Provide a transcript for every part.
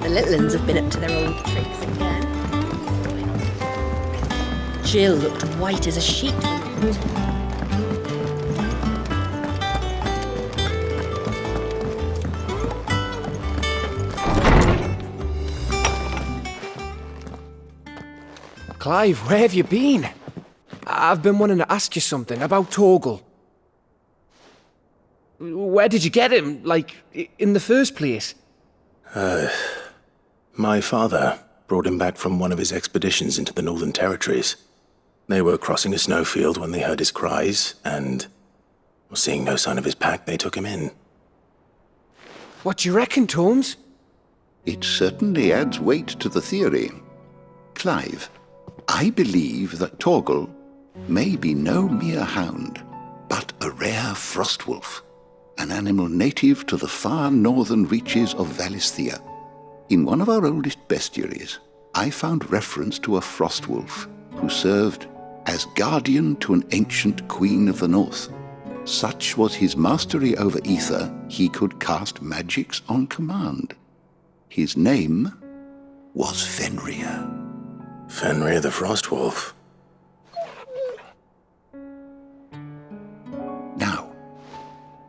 the little uns have been up to their old tricks again. Jill looked white as a sheet. Clive, where have you been? I've been wanting to ask you something about Torgal. Where did you get him, like, in the first place? My father brought him back from one of his expeditions into the Northern Territories. They were crossing a snowfield when they heard his cries, and, seeing no sign of his pack, they took him in. What do you reckon, Tomes? It certainly adds weight to the theory. Clive, I believe that Torgal may be no mere hound, but a rare frostwolf, an animal native to the far northern reaches of Valisthea. In one of our oldest bestiaries, I found reference to a frostwolf who served as guardian to an ancient queen of the north. Such was his mastery over ether, he could cast magics on command. His name was Fenrir. Fenrir the Frostwolf. Now,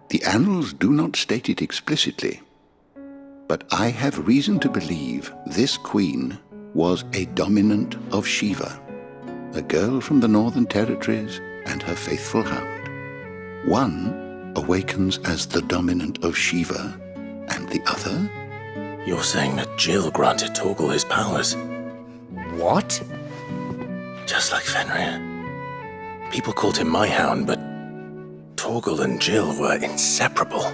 the annals do not state it explicitly, but I have reason to believe this queen was a dominant of Shiva, a girl from the Northern Territories and her faithful hound. One awakens as the dominant of Shiva, and the other? You're saying that Jill granted Torgal his powers? What? Just like Fenrir. People called him my hound, but Torgal and Jill were inseparable.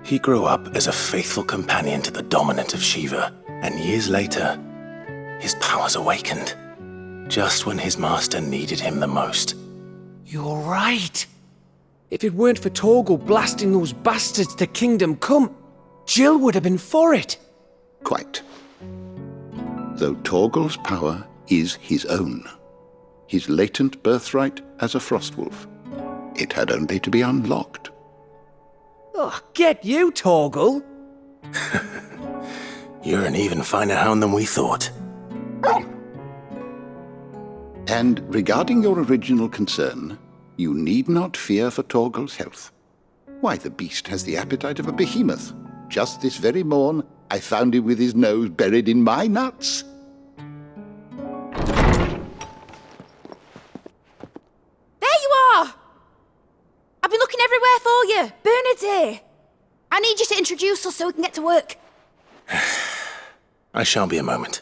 He grew up as a faithful companion to the dominant of Shiva, and years later, his powers awakened, just when his master needed him the most. You're right. If it weren't for Torgal blasting those bastards to Kingdom Come, Jill would have been for it. Quite. Though Torgal's power is his own, his latent birthright as a frostwolf. It had only to be unlocked. Oh, get you, Torgal. You're an even finer hound than we thought. And regarding your original concern, you need not fear for Torgal's health. Why, the beast has the appetite of a behemoth. Just this very morn, I found him with his nose buried in my nuts. There you are! I've been looking everywhere for you. Bernard's here. I need you to introduce us so we can get to work. I shall be a moment.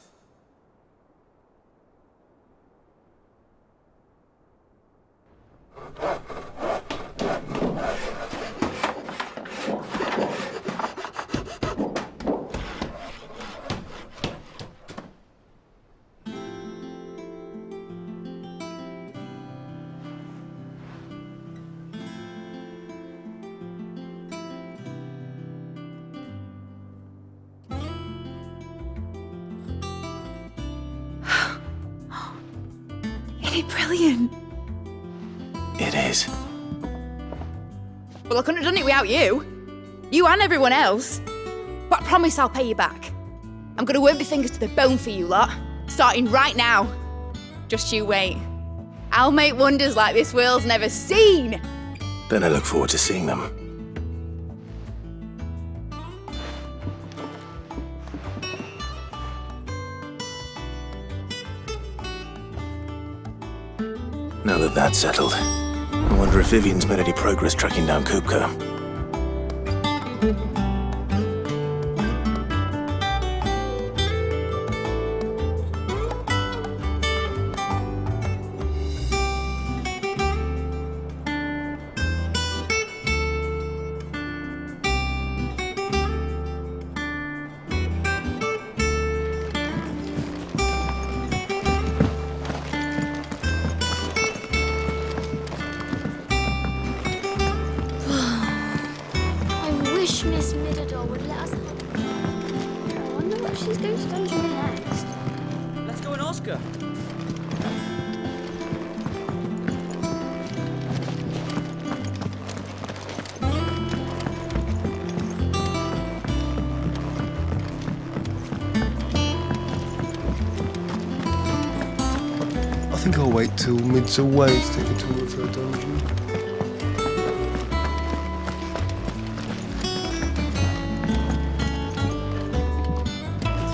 Isn't it brilliant? It is. Well, I couldn't have done it without you. You and everyone else. But I promise I'll pay you back. I'm gonna work my fingers to the bone for you lot, starting right now. Just you wait. I'll make wonders like this world's never seen. Then I look forward to seeing them. Now that that's settled, I wonder if Vivian's made any progress tracking down Kupka. Miss Midador would let us help. I wonder what she's going to dungeon next. Let's go and ask her. think I'll wait till mid's away to take a tour of her dungeon.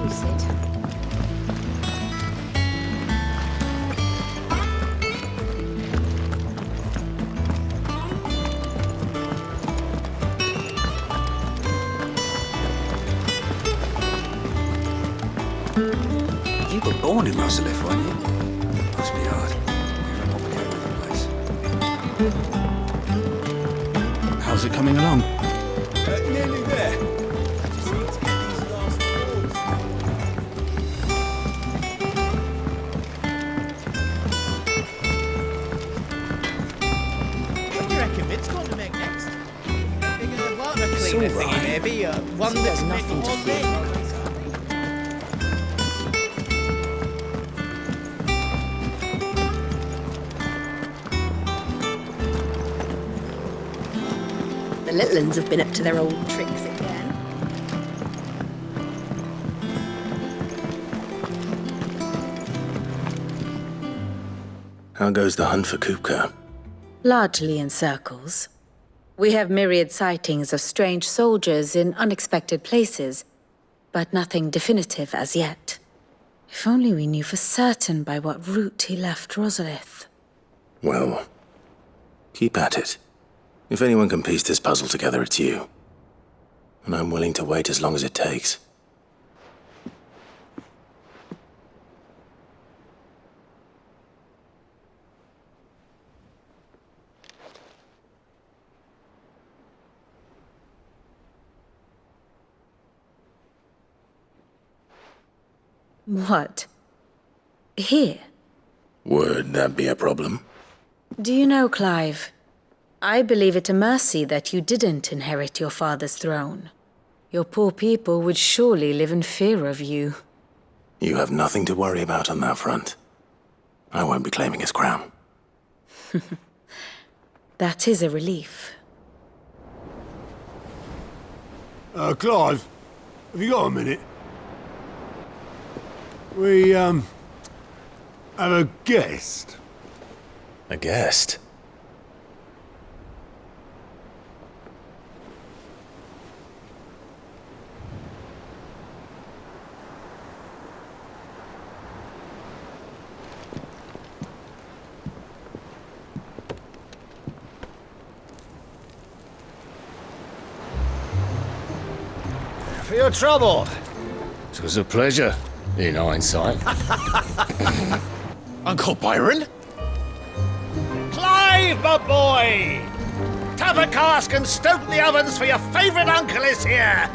You sit. You were born in Rosalith, weren't you? Must be hard. Complicated with the place. How's it coming along? Nearly there. What do you reckon Vince going to make next? Bigger than water It's cleaner all thingy, right. maybe? One See, that there's can make nothing the to whole fear. thing. The little uns have been up to their old tricks again. How goes the hunt for Kupka? Largely in circles. We have myriad sightings of strange soldiers in unexpected places, but nothing definitive as yet. If only we knew for certain by what route he left Rosalith. Well, keep at it. If anyone can piece this puzzle together, it's you. And I'm willing to wait as long as it takes. What? Here? Would that be a problem? Do you know, Clive? I believe it a mercy that you didn't inherit your father's throne. Your poor people would surely live in fear of you. You have nothing to worry about on that front. I won't be claiming his crown. That is a relief. Clive, have you got a minute? We, have a guest. A guest? For your trouble. It was a pleasure, in hindsight. Uncle Byron? Clive, my boy! Tap a cask and stoke the ovens for your favourite uncle is here!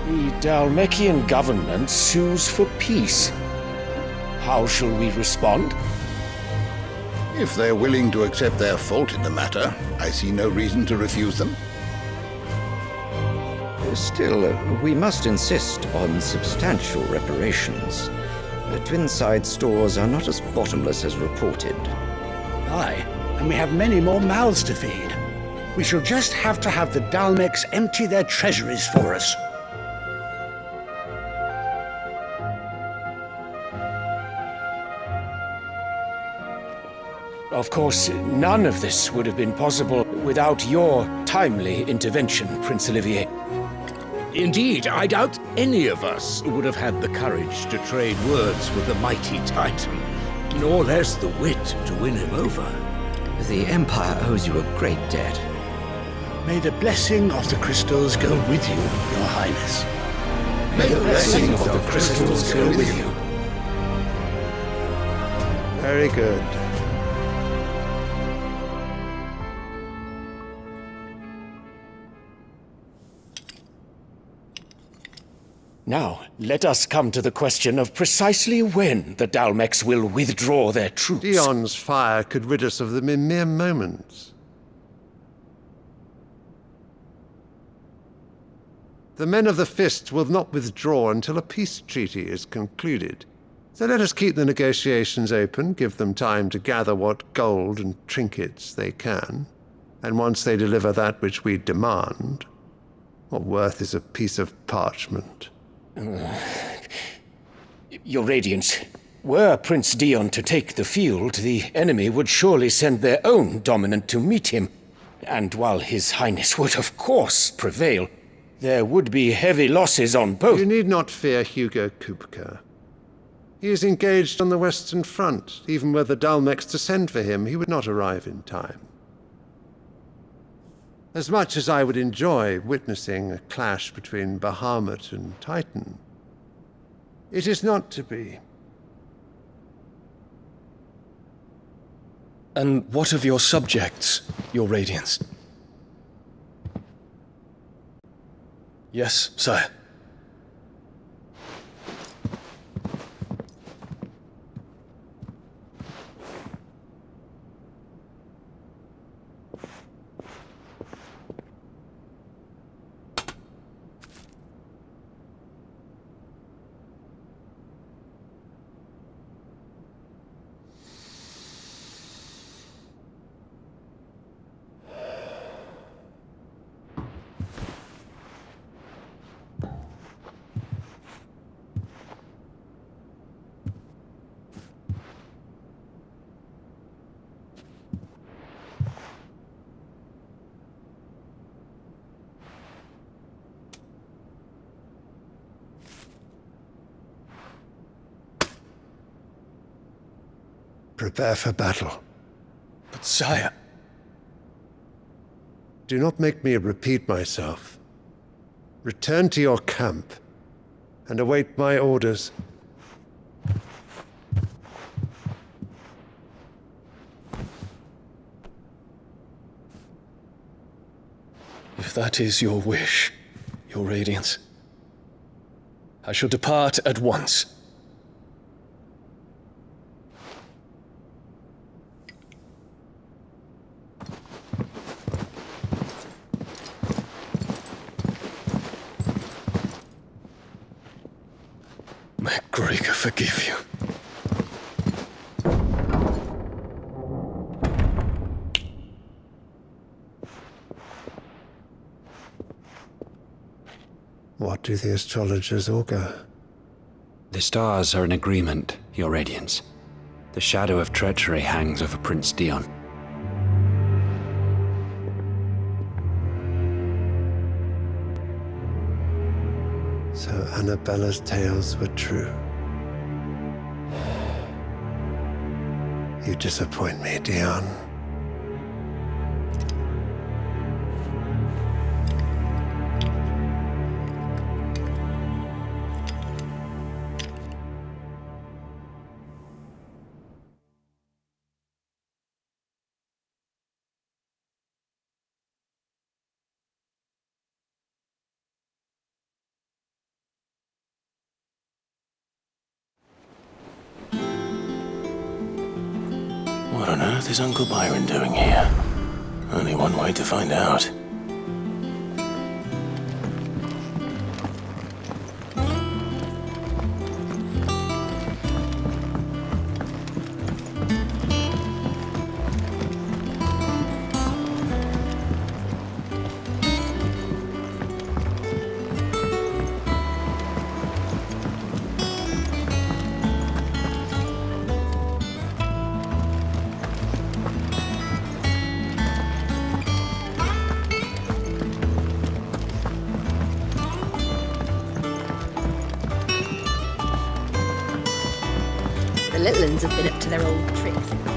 The Dalmekian government sues for peace. How shall we respond? If they're willing to accept their fault in the matter, I see no reason to refuse them. Still, we must insist on substantial reparations. The Twinside stores are not as bottomless as reported. Aye, and we have many more mouths to feed. We shall just have to have the Dalmecs empty their treasuries for us. Of course, none of this would have been possible without your timely intervention, Prince Olivier. Indeed, I doubt any of us would have had the courage to trade words with the mighty Titan, nor less the wit to win him over. The Empire owes you a great debt. May the blessing of the crystals go with you, Your Highness. May the blessing of the crystals go with you. Very good. Now, let us come to the question of precisely when the Dalmex will withdraw their troops. Dion's fire could rid us of them in mere moments. The men of the Fist will not withdraw until a peace treaty is concluded. So let us keep the negotiations open, give them time to gather what gold and trinkets they can, and once they deliver that which we demand, what worth is a piece of parchment? Your Radiance, were Prince Dion to take the field, the enemy would surely send their own dominant to meet him. And while His Highness would of course prevail, there would be heavy losses on both. You need not fear Hugo Kupka. He is engaged on the Western Front. Even were the Dalmex to send for him, he would not arrive in time. As much as I would enjoy witnessing a clash between Bahamut and Titan, it is not to be. And what of your subjects, Your Radiance? Yes, sire. Prepare for battle. But sire... Do not make me repeat myself. Return to your camp and await my orders. If that is your wish, Your Radiance, I shall depart at once. May Gregor forgive you. What do the astrologers augur? The stars are in agreement, Your Radiance. The shadow of treachery hangs over Prince Dion. So Annabella's tales were true. You disappoint me, Dion. What on earth is Uncle Byron doing here? Only one way to find out. The little ones have been up to their old tricks again.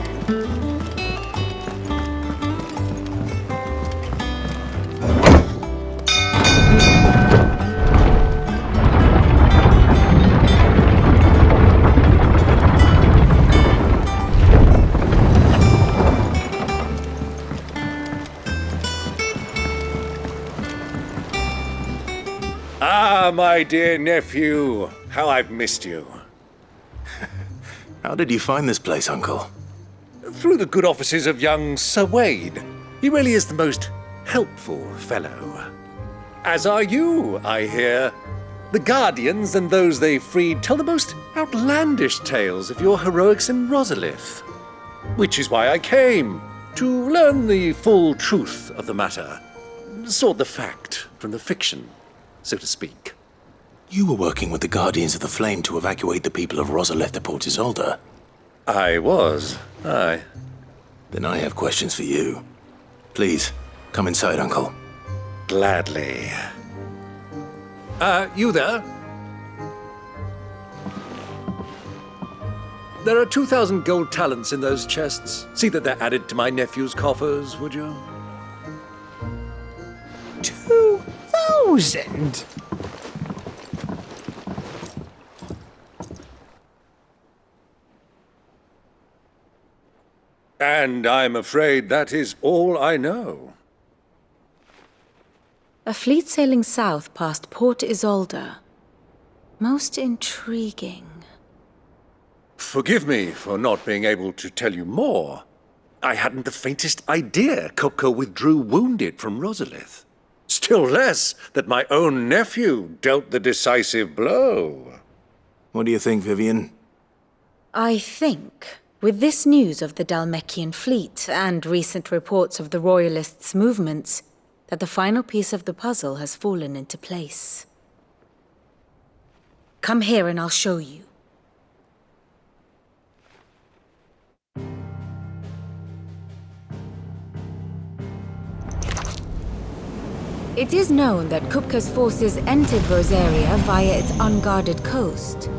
Ah, my dear nephew, how I've missed you. How did you find this place, Uncle? Through the good offices of young Sir Wade. He really is the most helpful fellow. As are you, I hear. The Guardians and those they freed tell the most outlandish tales of your heroics in Rosalith. Which is why I came, to learn the full truth of the matter. Sort the fact from the fiction, so to speak. You were working with the Guardians of the Flame to evacuate the people of Rosalith to Port Isolde. I was, aye. Then I have questions for you. Please, come inside, Uncle. Gladly. You there? There are 2,000 gold talents in those chests. See that they're added to my nephew's coffers, would you? 2,000? And I'm afraid that is all I know. A fleet sailing south past Port Isolde. Most intriguing. Forgive me for not being able to tell you more. I hadn't the faintest idea Kupka withdrew wounded from Rosalith. Still less that my own nephew dealt the decisive blow. What do you think, Vivian? I think, with this news of the Dhalmekian fleet and recent reports of the Royalists' movements, that the final piece of the puzzle has fallen into place. Come here and I'll show you. It is known that Kupka's forces entered Rosaria via its unguarded coast.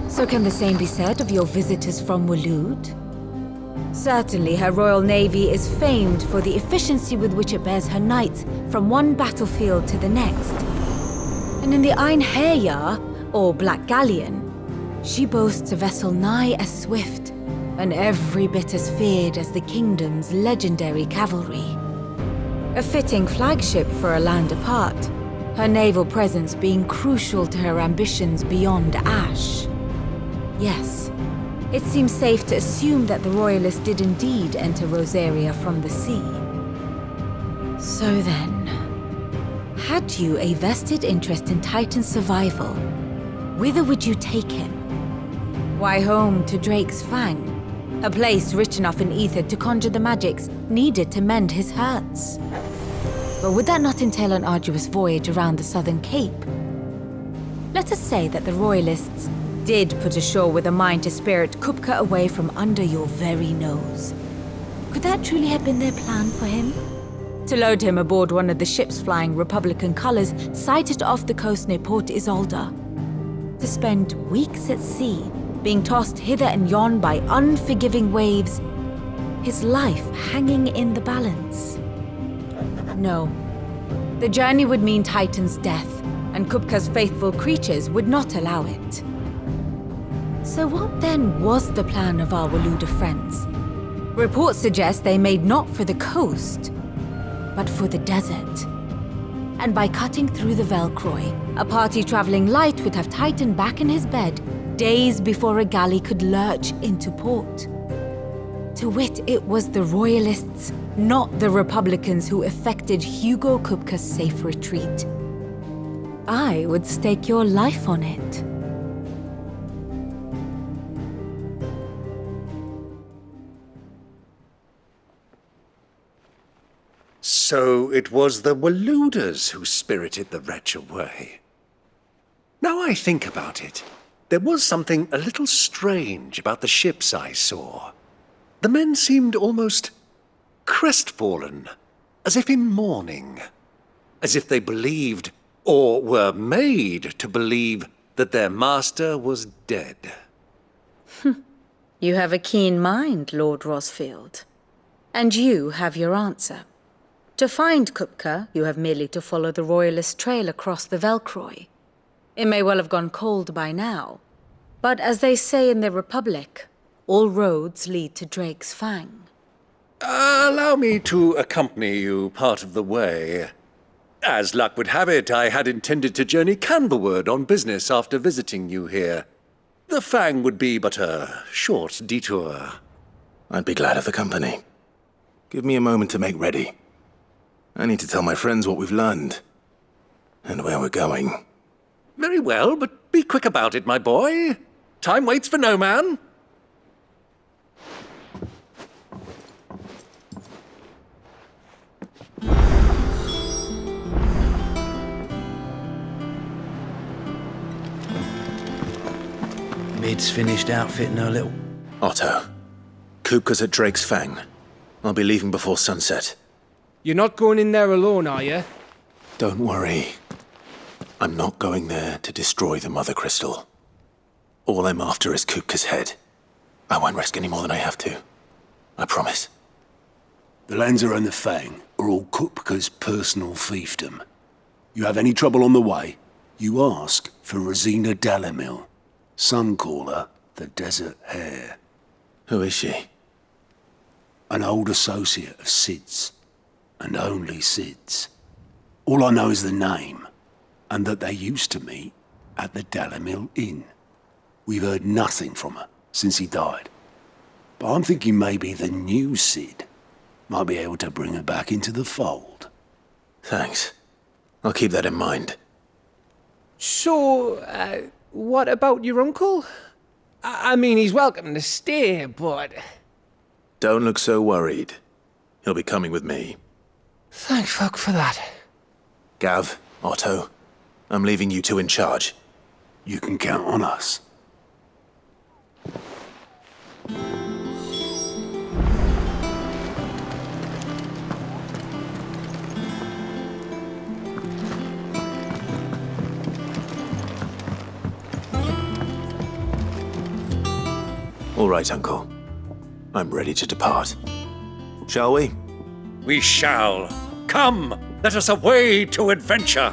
So can the same be said of your visitors from Waloed? Certainly, her Royal Navy is famed for the efficiency with which it bears her knights from one battlefield to the next. And in the Einherjar, or Black Galleon, she boasts a vessel nigh as swift and every bit as feared as the kingdom's legendary cavalry. A fitting flagship for a land apart, her naval presence being crucial to her ambitions beyond Ash. Yes, it seems safe to assume that the Royalists did indeed enter Rosaria from the sea. So then, had you a vested interest in Titan's survival, whither would you take him? Why, home to Drake's Fang, a place rich enough in ether to conjure the magics needed to mend his hurts. But would that not entail an arduous voyage around the southern cape? Let us say that the Royalists did put ashore with a mind to spirit Kupka away from under your very nose. Could that truly have been their plan for him? To load him aboard one of the ships flying Republican colors sighted off the coast near Port Isolde. To spend weeks at sea, being tossed hither and yon by unforgiving waves, his life hanging in the balance. No. The journey would mean Titan's death, and Kupka's faithful creatures would not allow it. So what then was the plan of our Waluda friends? Reports suggest they made not for the coast, but for the desert. And by cutting through the Velcroy, a party traveling light would have Titan back in his bed days before a galley could lurch into port. To wit, it was the Royalists, not the Republicans, who effected Hugo Kupka's safe retreat. I would stake your life on it. So it was the Waludas who spirited the wretch away. Now I think about it, there was something a little strange about the ships I saw. The men seemed almost crestfallen, as if in mourning, as if they believed, or were made to believe, that their master was dead. You have a keen mind, Lord Rosfield. And you have your answer. To find Kupka, you have merely to follow the Royalist trail across the Velcroy. It may well have gone cold by now, but as they say in the Republic, all roads lead to Drake's Fang. Allow me to accompany you part of the way. As luck would have it, I had intended to journey Candlewood on business after visiting you here. The Fang would be but a short detour. I'd be glad of the company. Give me a moment to make ready. I need to tell my friends what we've learned. And where we're going. Very well, but be quick about it, my boy. Time waits for no man. Mid's finished outfitting her little... Otto, Kupka's at Drake's Fang. I'll be leaving before sunset. You're not going in there alone, are you? Don't worry. I'm not going there to destroy the Mother Crystal. All I'm after is Kupka's head. I won't risk any more than I have to. I promise. The Lancer and the Fang are all Kupka's personal fiefdom. You have any trouble on the way, you ask for Rosina Dalamil. Some call her the Desert Hare. Who is she? An old associate of Sid's, and only Sid's. All I know is the name, and that they used to meet at the Dalamil Inn. We've heard nothing from her since he died. But I'm thinking maybe the new Sid might be able to bring her back into the fold. Thanks. I'll keep that in mind. So, what about your uncle? I mean, he's welcome to stay, but... Don't look so worried. He'll be coming with me. Thank fuck for that. Gav, Otto, I'm leaving you two in charge. You can count on us. All right, Uncle. I'm ready to depart. Shall we? We shall. Come, let us away to adventure.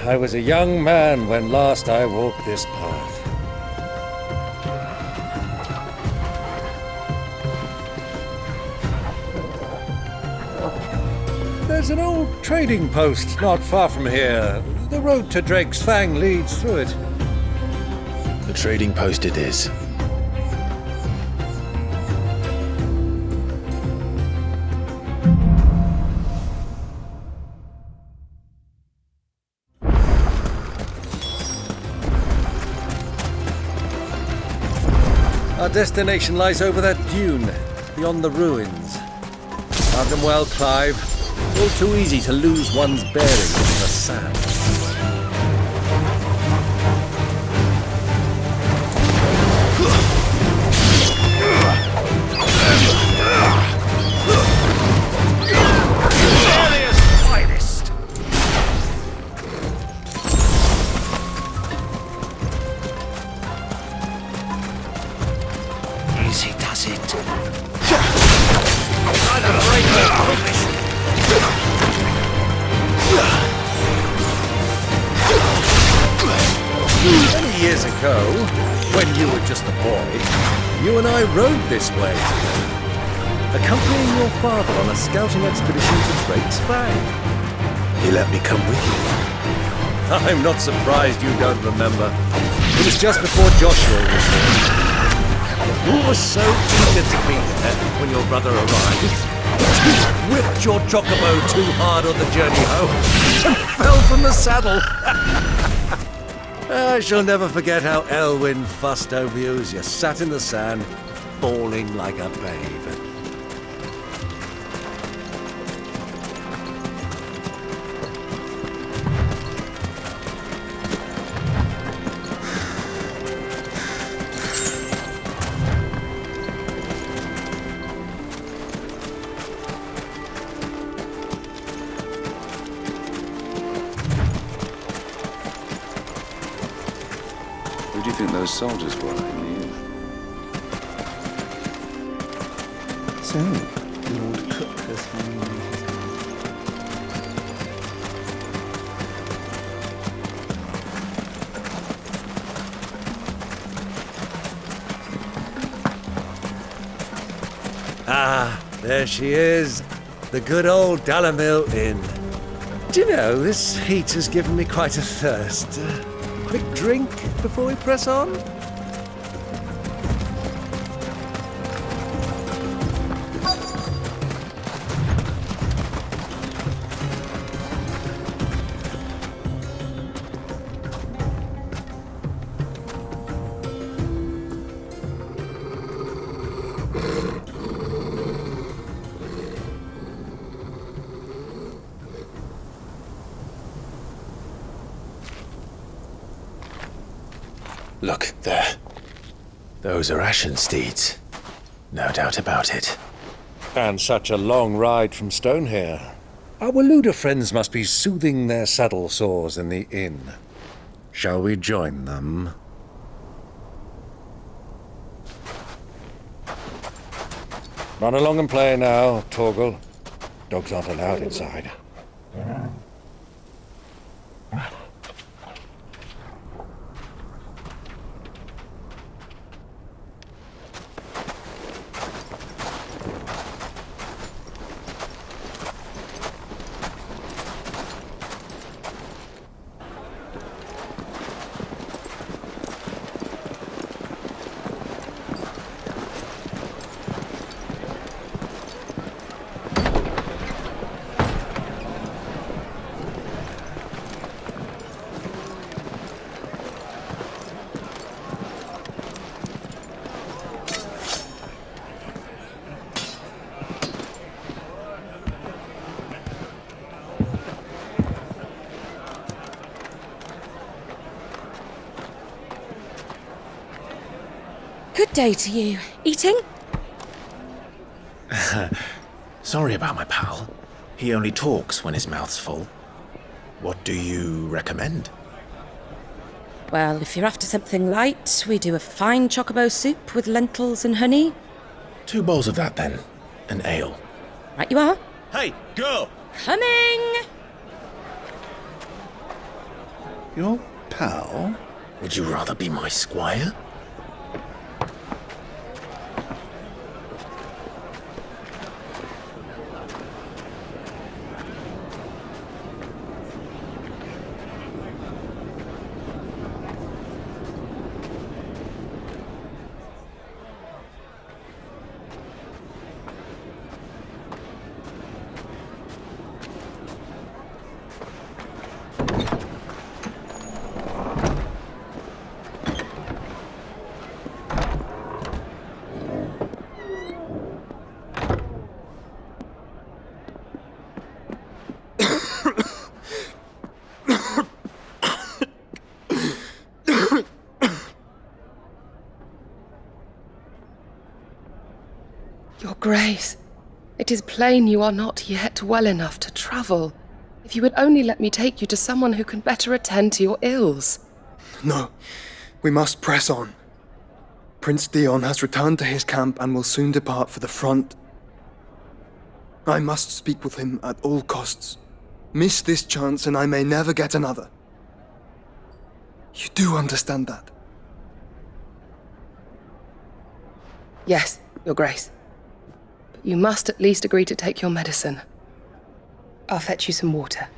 I was a young man when last I walked this path. There's an old trading post not far from here. The road to Drake's Fang leads through it. The trading post it is. Our destination lies over that dune, beyond the ruins. Guard them well, Clive. All too easy to lose one's bearings in the sand. Easy does it. Many years ago, when you were just a boy, you and I rode this way together, accompanying your father on a scouting expedition to Drake's Fang. He let me come with you. I'm not surprised you don't remember. It was just before Joshua was born. You were so eager to be there when your brother arrived. You whipped your chocobo too hard on the journey home and fell from the saddle. I shall never forget how Elwyn fussed over you as you sat in the sand, bawling like a babe. Who do you think those soldiers were in the inn? So, the old cook has been... Ah, there she is. The good old Dalamil Inn. Do you know, this heat has given me quite a thirst. Quick drink before we press on? Look, there. Those are Ashen steeds. No doubt about it. And such a long ride from Stonehair. Our Luda friends must be soothing their saddle sores in the inn. Shall we join them? Run along and play now, Torgal. Dogs aren't allowed inside. Good day to you. Eating? Sorry about my pal. He only talks when his mouth's full. What do you recommend? Well, if you're after something light, we do a fine chocobo soup with lentils and honey. 2 bowls of that, then. An ale. Right you are. Hey, girl! Coming! Your pal? Would you rather be my squire? Your Grace, it is plain you are not yet well enough to travel. If you would only let me take you to someone who can better attend to your ills. No, we must press on. Prince Dion has returned to his camp and will soon depart for the front. I must speak with him at all costs. Miss this chance and I may never get another. You do understand that? Yes, Your Grace. But you must at least agree to take your medicine. I'll fetch you some water.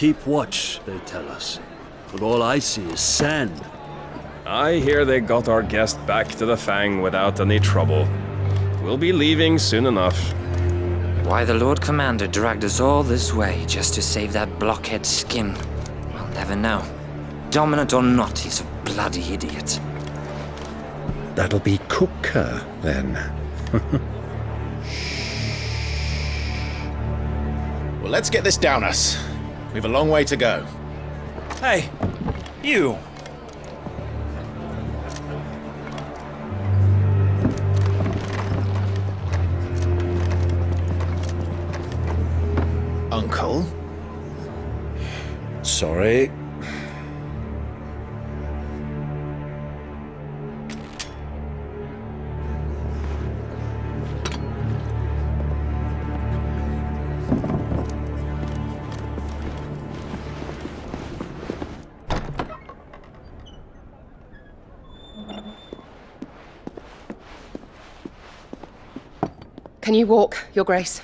keep watch, they tell us. But all I see is sand. I hear they got our guest back to the Fang without any trouble. We'll be leaving soon enough. Why the Lord Commander dragged us all this way just to save that blockhead Skim, we'll never know. Dominant or not, he's a bloody idiot. That'll be Cooker, then. Well, let's get this down us. We've a long way to go. Hey, you! Uncle? Sorry. Can you walk, Your Grace?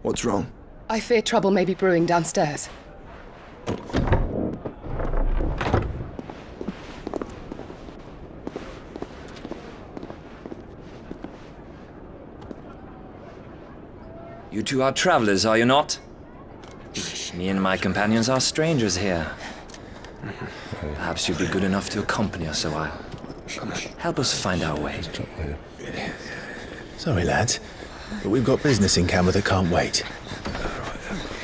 What's wrong? I fear trouble may be brewing downstairs. You two are travelers, are you not? Me and my companions are strangers here. Perhaps you'd be good enough to accompany us a while. Help us find our way. Sorry, lads, but we've got business in Camber that can't wait.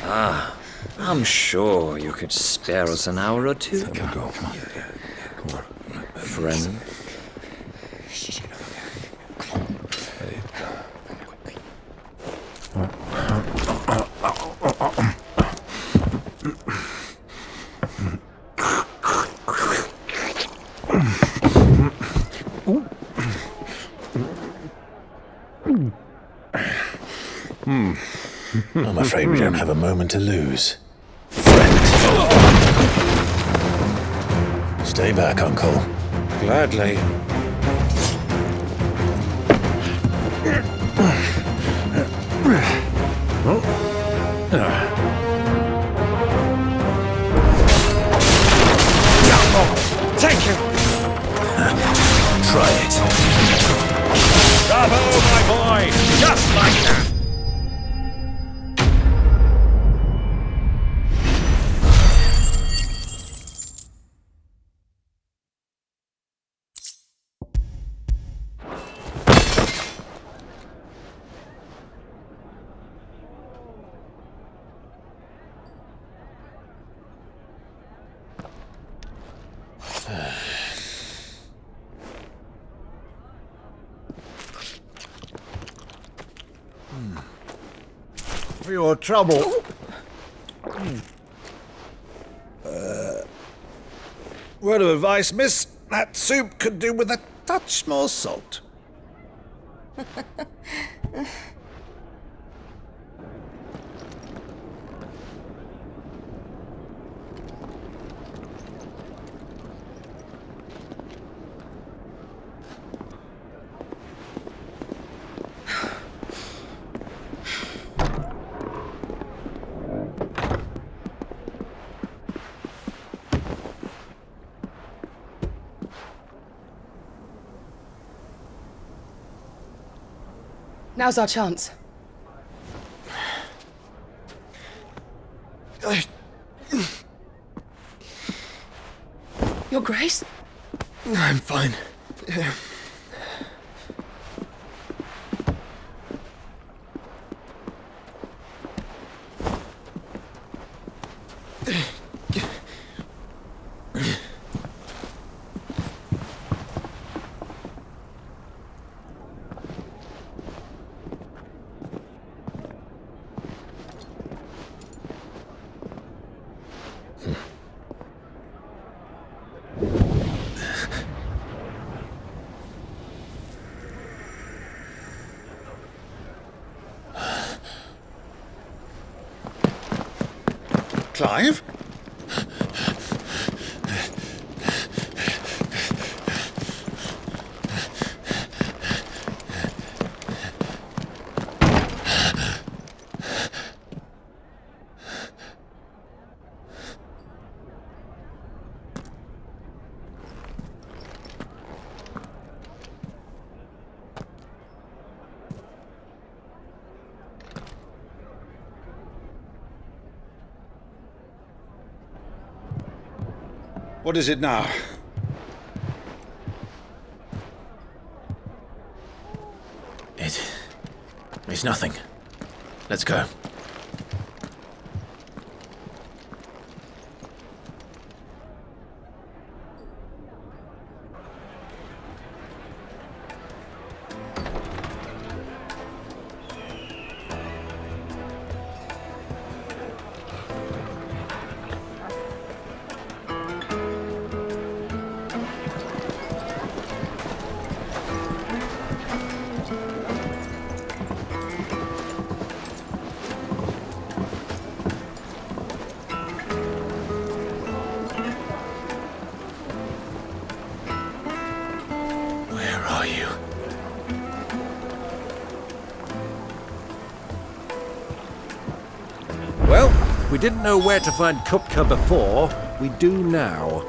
Ah, I'm sure you could spare us an hour or two. Come on. Friend. I'm afraid we don't have a moment to lose. Stay back, Uncle. Gladly. Thank you! Try it. Bravo, my boy! Just like that! For your trouble. Word of advice, miss. That soup could do with a touch more salt. Now's our chance. Your Grace? I'm fine. Clive? What is it now? It's nothing. Let's go. Well, we didn't know where to find Kupka before. We do now.